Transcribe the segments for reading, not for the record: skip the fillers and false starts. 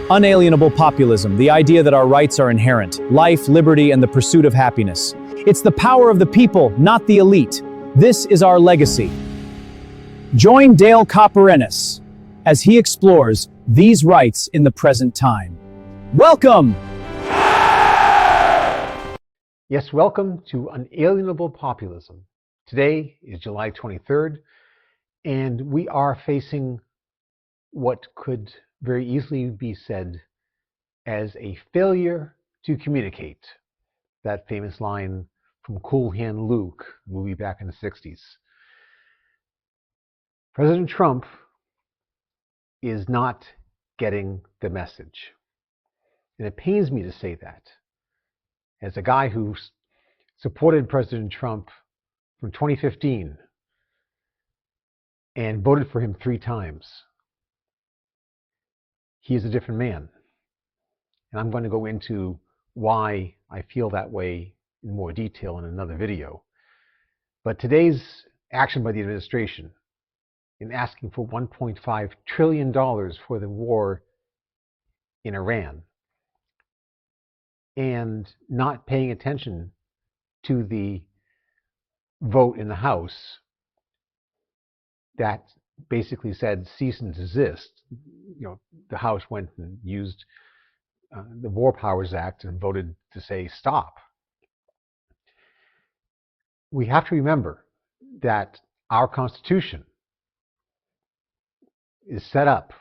Unalienable populism, the idea that our rights are inherent, life, liberty, and the pursuit of happiness. It's the power of the people, not the elite. This is our legacy. Join Dale Koparenis as he explores these rights in the present time. Welcome! Yes, welcome to Unalienable Populism. Today is July 23rd, and we are facing what could very easily be said as a failure to communicate. That famous line from Cool Hand Luke, movie back in the 60s. President Trump is not getting the message. And it pains me to say that. As a guy who supported President Trump from 2015 and voted for him 3 times, he is a different man. And I'm going to go into why I feel that way in more detail in another video. But today's action by the administration in asking for $1.5 trillion for the war in Iran and not paying attention to the vote in the House that basically said cease and desist. The House went and used the War Powers Act and voted to say stop. We have to remember that our Constitution is set up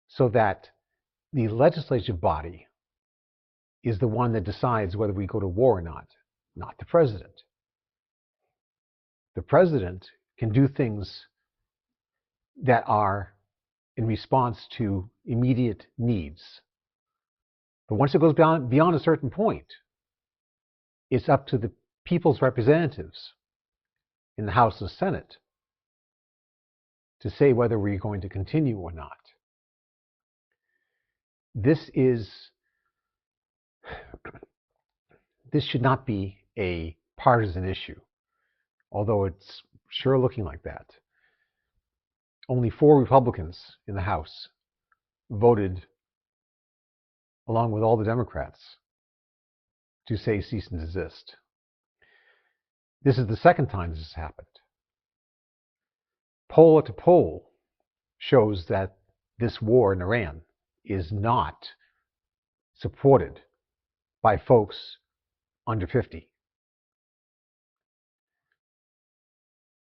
so that the legislative body is the one that decides whether we go to war or not the president. The president can do things that are in response to immediate needs. But once it goes beyond a certain point, it's up to the people's representatives in the House and Senate to say whether we're going to continue or not. This should not be a partisan issue, although it's sure looking like that. Only 4 Republicans in the House voted, along with all the Democrats, to say cease and desist. This is the second time this has happened. Poll after poll shows that this war in Iran is not supported by folks under 50.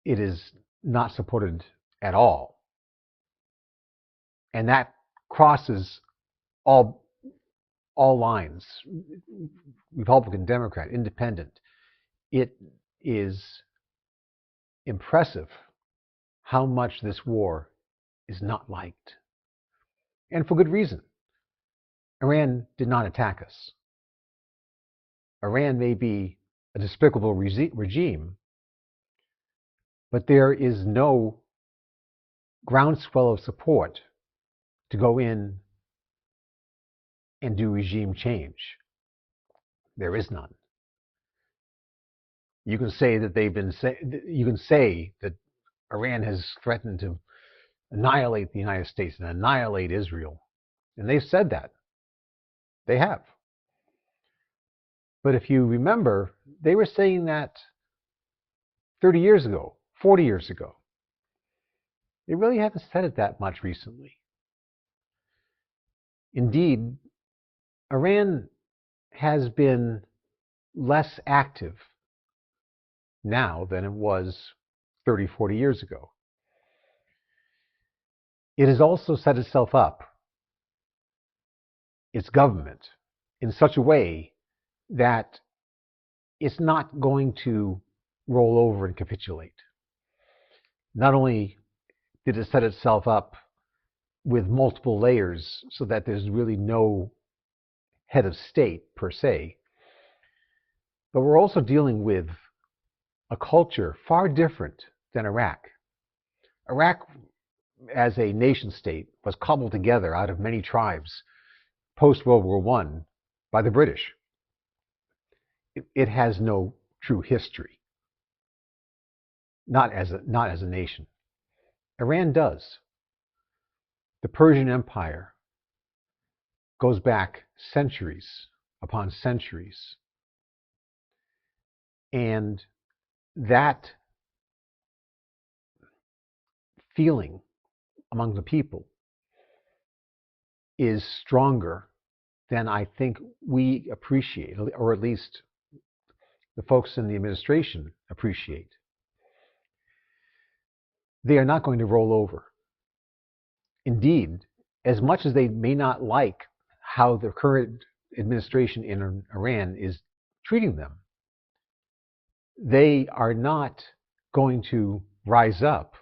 It is not supported at all. And that crosses all lines, Republican, Democrat, Independent. It is impressive how much this war is not liked. And for good reason. Iran did not attack us. Iran may be a despicable regime, but there is no groundswell of support to go in and do regime change. There is none. You can say that Iran has threatened to annihilate the United States and annihilate Israel. And they've said that. They have. But if you remember, they were saying that 30 years ago, 40 years ago. They really haven't said it that much recently. Indeed, Iran has been less active now than it was 30, 40 years ago. It has also set itself up, its government, in such a way that it's not going to roll over and capitulate. Not only did it set itself up with multiple layers so that there's really no head of state per se, but we're also dealing with a culture far different than Iraq. Iraq, as a nation state, was cobbled together out of many tribes post-World War I by the British. It has no true history, not as a nation. Iran does. The Persian Empire goes back centuries upon centuries. And that feeling among the people is stronger than I think we appreciate, or at least the folks in the administration appreciate. They are not going to roll over. Indeed, as much as they may not like how the current administration in Iran is treating them, they are not going to rise up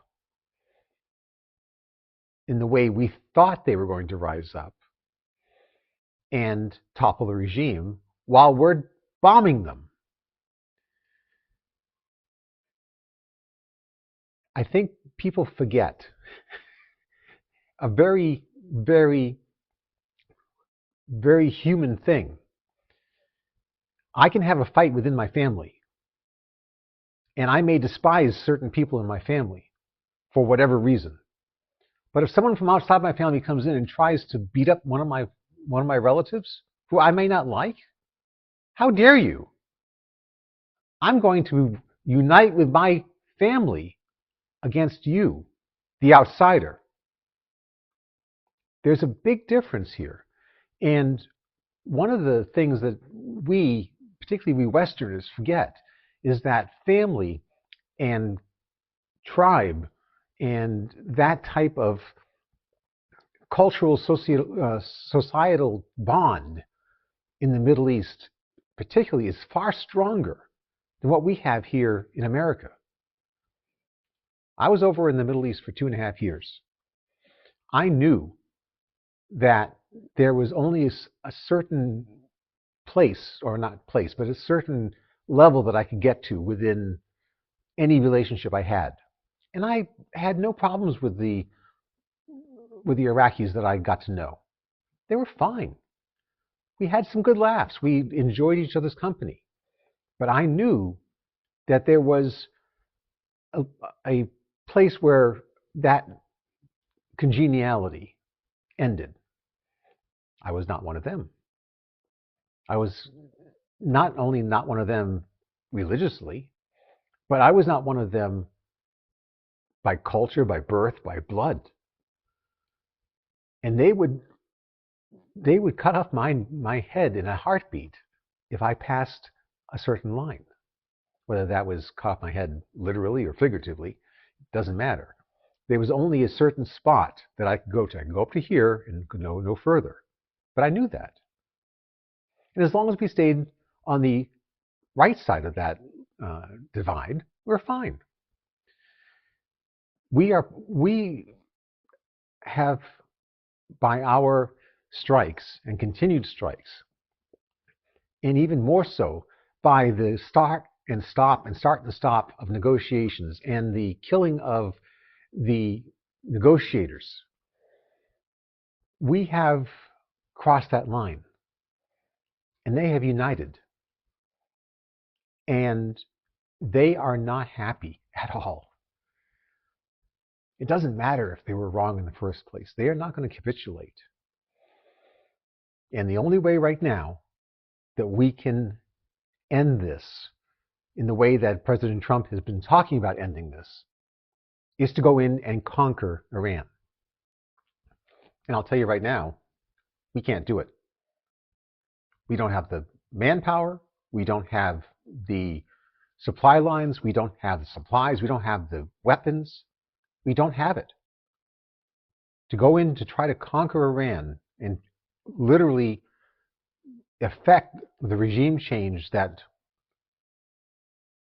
in the way we thought they were going to rise up and topple the regime while we're bombing them. I think people forget a very, very, very human thing. I can have a fight within my family, and I may despise certain people in my family for whatever reason. But if someone from outside my family comes in and tries to beat up one of my relatives, who I may not like, how dare you? I'm going to unite with my family against you, the outsider. There's a big difference here. And one of the things that we, particularly we Westerners, forget is that family and tribe and that type of cultural societal bond in the Middle East particularly is far stronger than what we have here in America. I was over in the Middle East for 2.5 years. I knew that there was only a certain place, or not place, but a certain level that I could get to within any relationship I had. And I had no problems with the Iraqis that I got to know. They were fine. We had some good laughs. We enjoyed each other's company. But I knew that there was a place where that congeniality ended. I was not one of them. I was not only not one of them religiously, but I was not one of them by culture, by birth, by blood. And they would cut off my head in a heartbeat if I passed a certain line. Whether that was cut off my head literally or figuratively, doesn't matter. There was only a certain spot that I could go to. I could go up to here and could go no further. But I knew that. And as long as we stayed on the right side of that divide, we're fine. We have, by our strikes and continued strikes, and even more so by the start and stop of negotiations and the killing of the negotiators, we have crossed that line. And they have united. And they are not happy at all. It doesn't matter if they were wrong in the first place. They are not going to capitulate. And the only way right now that we can end this in the way that President Trump has been talking about ending this is to go in and conquer Iran. And I'll tell you right now, we can't do it. We don't have the manpower. We don't have the supply lines. We don't have the supplies. We don't have the weapons. We don't have it. To go in to try to conquer Iran and literally affect the regime change that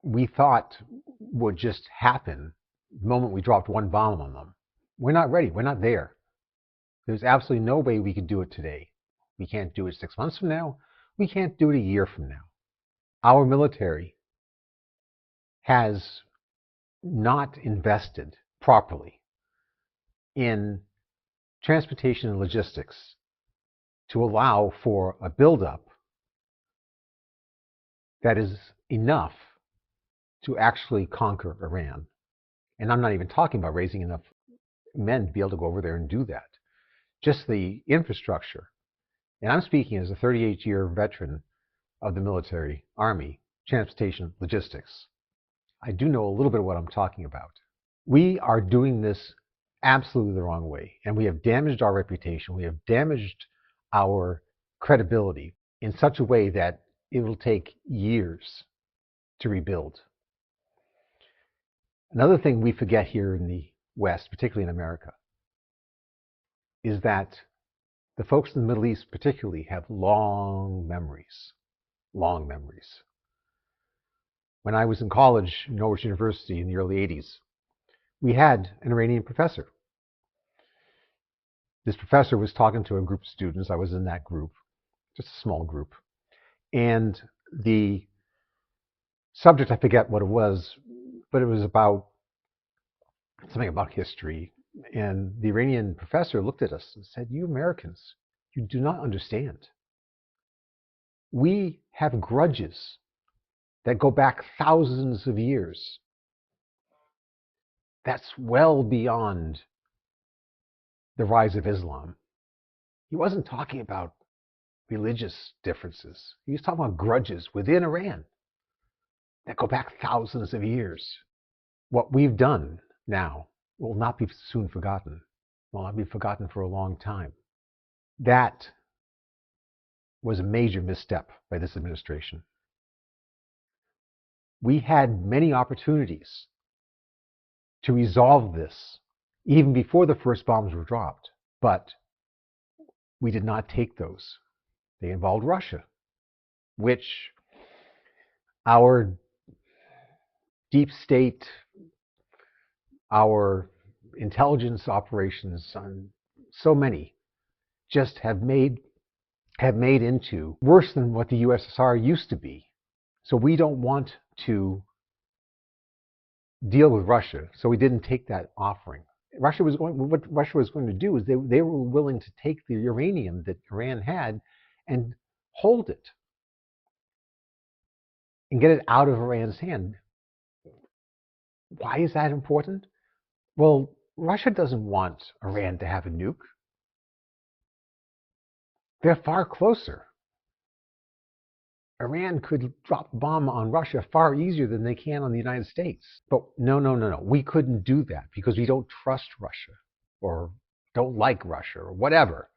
we thought would just happen the moment we dropped one bomb on them. We're not ready. We're not there. There's absolutely no way we could do it today. We can't do it 6 months from now. We can't do it a year from now. Our military has not invested properly in transportation and logistics to allow for a buildup that is enough to actually conquer Iran. And I'm not even talking about raising enough men to be able to go over there and do that. Just the infrastructure And I'm speaking as a 38-year veteran of the military, Army, transportation, logistics. I do know a little bit of what I'm talking about. We are doing this absolutely the wrong way, and we have damaged our reputation. We have damaged our credibility in such a way that it will take years to rebuild. Another thing we forget here in the West, particularly in America, is that the folks in the Middle East particularly have long memories. Long memories. When I was in college, Norwich University in the early 80s, we had an Iranian professor. This professor was talking to a group of students. I was in that group, just a small group. And the subject, I forget what it was, but it was about something about history. And the Iranian professor looked at us and said, "You Americans, you do not understand. We have grudges that go back thousands of years. That's well beyond the rise of Islam." He wasn't talking about religious differences. He was talking about grudges within Iran that go back thousands of years. What we've done now will not be soon forgotten. Will not be forgotten for a long time. That was a major misstep by this administration. We had many opportunities to resolve this even before the first bombs were dropped, but we did not take those. They involved Russia, which our deep state, our intelligence operations, so many, just have made into worse than what the USSR used to be. So we don't want to deal with Russia, so we didn't take that offering. What Russia was going to do is they were willing to take the uranium that Iran had and hold it and get it out of Iran's hand. Why is that important? Well, Russia doesn't want Iran to have a nuke. They're far closer. Iran could drop a bomb on Russia far easier than they can on the United States. But no. We couldn't do that because we don't trust Russia or don't like Russia or whatever.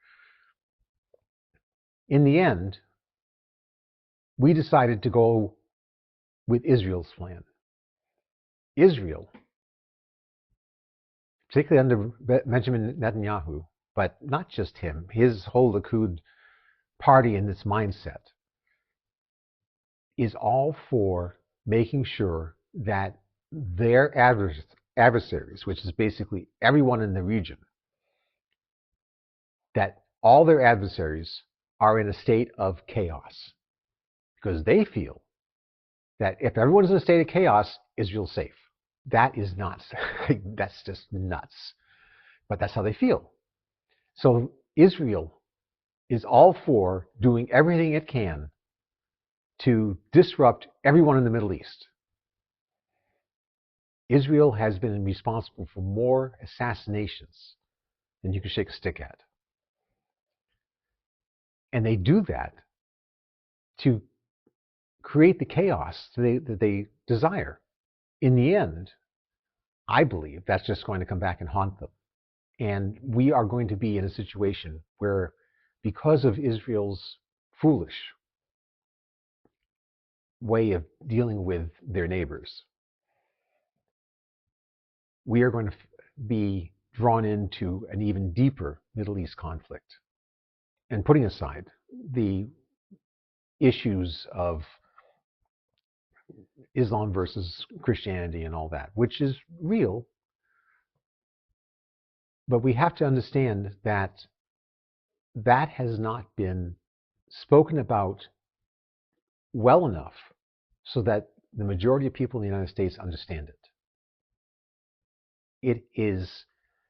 In the end, we decided to go with Israel's plan. Israel, particularly under Benjamin Netanyahu, but not just him, his whole Likud party and its mindset, is all for making sure that their adversaries, which is basically everyone in the region, that all their adversaries are in a state of chaos. Because they feel that if everyone's in a state of chaos, Israel's safe. That is not, that's just nuts. But that's how they feel. So Israel is all for doing everything it can to disrupt everyone in the Middle East. Israel has been responsible for more assassinations than you can shake a stick at. And they do that to create the chaos that they desire. In the end, I believe that's just going to come back and haunt them. And we are going to be in a situation where, because of Israel's foolish way of dealing with their neighbors, we are going to be drawn into an even deeper Middle East conflict. And putting aside the issues of Islam versus Christianity and all that, which is real, but we have to understand that that has not been spoken about well enough so that the majority of people in the United States understand it. It is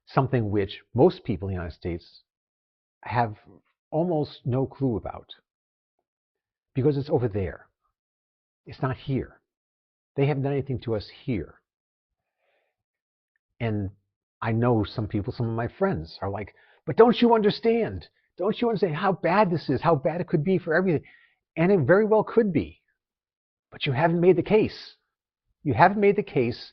something which most people in the United States have almost no clue about because it's over there. It's not here. They haven't done anything to us here. And I know some people, some of my friends are like, but don't you understand? Don't you understand how bad this is, how bad it could be for everything? And it very well could be. But you haven't made the case. You haven't made the case.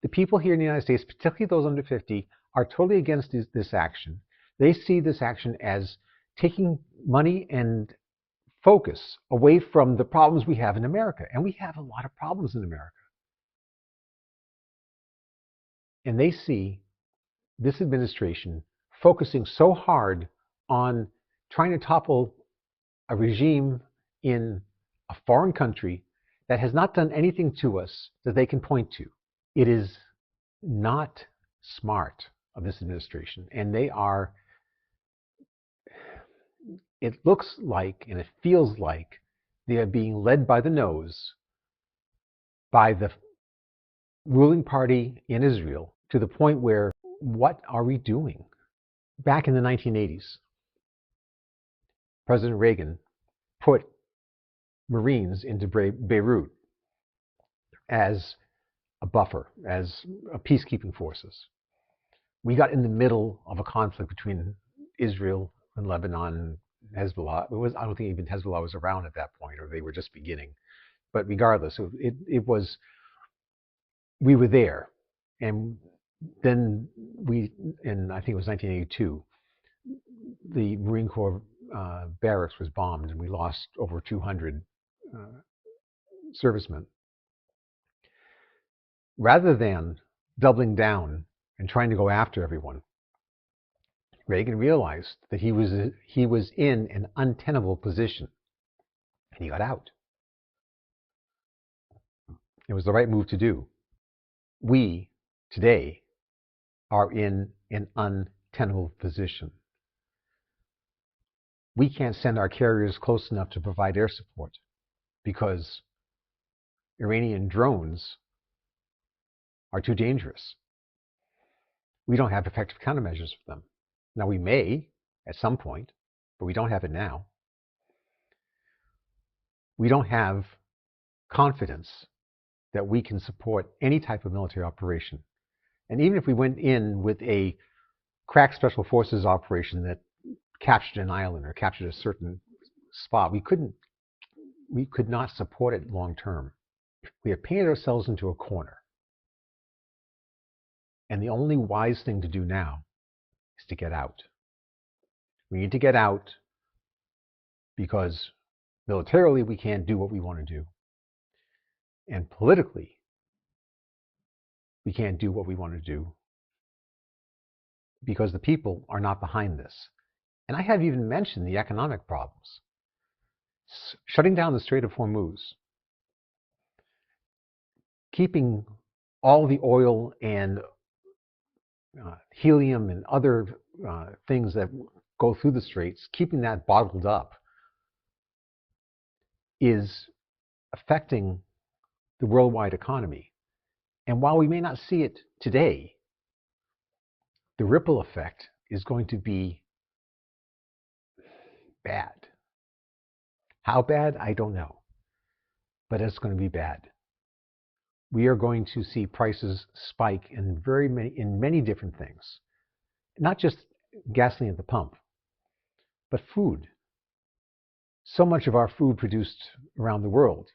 The people here in the United States, particularly those under 50, are totally against this action. They see this action as taking money and focus away from the problems we have in America. And we have a lot of problems in America. And they see this administration focusing so hard on trying to topple a regime in a foreign country that has not done anything to us that they can point to. It is not smart of this administration, and they are, it looks like and it feels like they are being led by the nose by the ruling party in Israel to the point where, what are we doing? Back in the 1980s, President Reagan put Marines into Beirut as a buffer, as a peacekeeping forces. We got in the middle of a conflict between Israel and Lebanon and Hezbollah. I don't think even Hezbollah was around at that point, or they were just beginning. But regardless, we were there. And then in I think it was 1982, the Marine Corps barracks was bombed, and we lost over 200 servicemen. Rather than doubling down and trying to go after everyone, Reagan realized that he was in an untenable position, and he got out. It was the right move to do. We, today, are in an untenable position. We can't send our carriers close enough to provide air support because Iranian drones are too dangerous. We don't have effective countermeasures for them. Now, we may at some point, but we don't have it now. We don't have confidence that we can support any type of military operation. And even if we went in with a crack special forces operation that captured an island or captured a certain spot, we could not support it long term. We have painted ourselves into a corner. And the only wise thing to do now is to get out. We need to get out because militarily we can't do what we want to do. And politically, we can't do what we want to do because the people are not behind this. And I have even mentioned the economic problems. Shutting down the Strait of Hormuz, keeping all the oil and helium and other things that go through the straits, keeping that bottled up is affecting the worldwide economy. And while we may not see it today, the ripple effect is going to be bad. How bad? I don't know. But it's going to be bad. We are going to see prices spike in many different things. Not just gasoline at the pump, but food. So much of our food produced around the world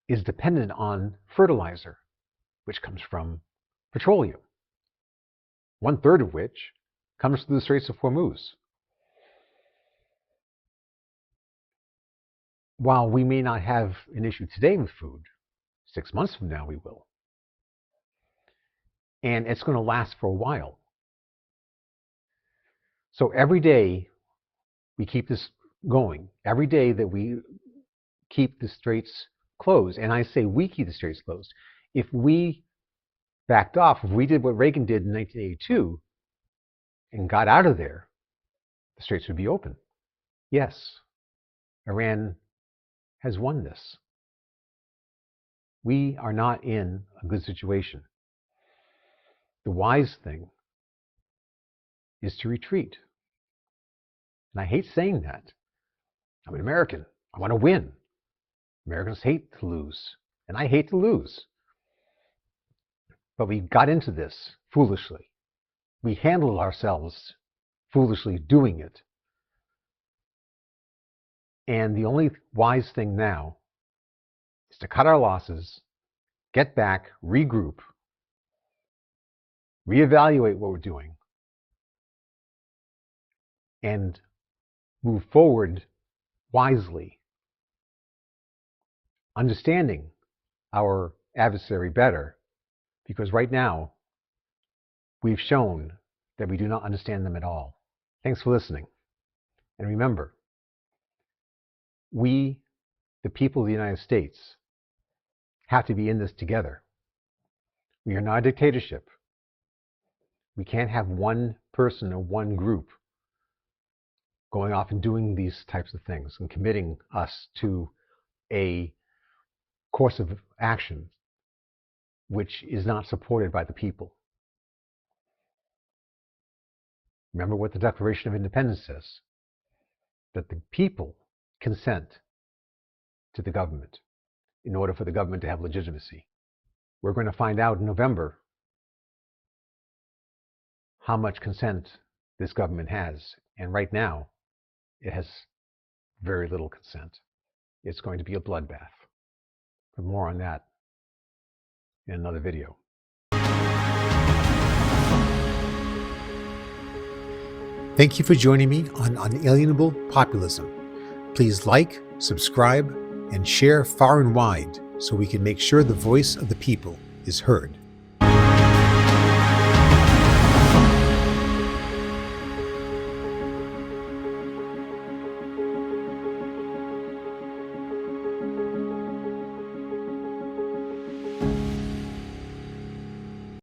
is dependent on fertilizer, which comes from petroleum, 1/3 of which comes through the Straits of Hormuz. While we may not have an issue today with food, 6 months from now we will. And it's going to last for a while. So every day we keep this going, every day that we keep the straits closed, and I say we keep the straits closed, if we backed off, if we did what Reagan did in 1982 and got out of there, the straits would be open. Yes, Iran has won this. We are not in a good situation. The wise thing is to retreat. And I hate saying that. I'm an American. I want to win. Americans hate to lose. And I hate to lose. But we got into this foolishly. We handled ourselves foolishly doing it. And the only wise thing now is to cut our losses, get back, regroup, reevaluate what we're doing, and move forward wisely, understanding our adversary better, because right now we've shown that we do not understand them at all. Thanks for listening. And remember, we, the people of the United States, have to be in this together. We are not a dictatorship. We can't have one person or one group going off and doing these types of things and committing us to a course of action which is not supported by the people. Remember what the Declaration of Independence says, that the people consent to the government in order for the government to have legitimacy. We're going to find out in November how much consent this government has, and right now it has very little consent. It's going to be a bloodbath. But more on that in another video. Thank you for joining me on Unalienable Populism. Please like, subscribe, and share far and wide so we can make sure the voice of the people is heard.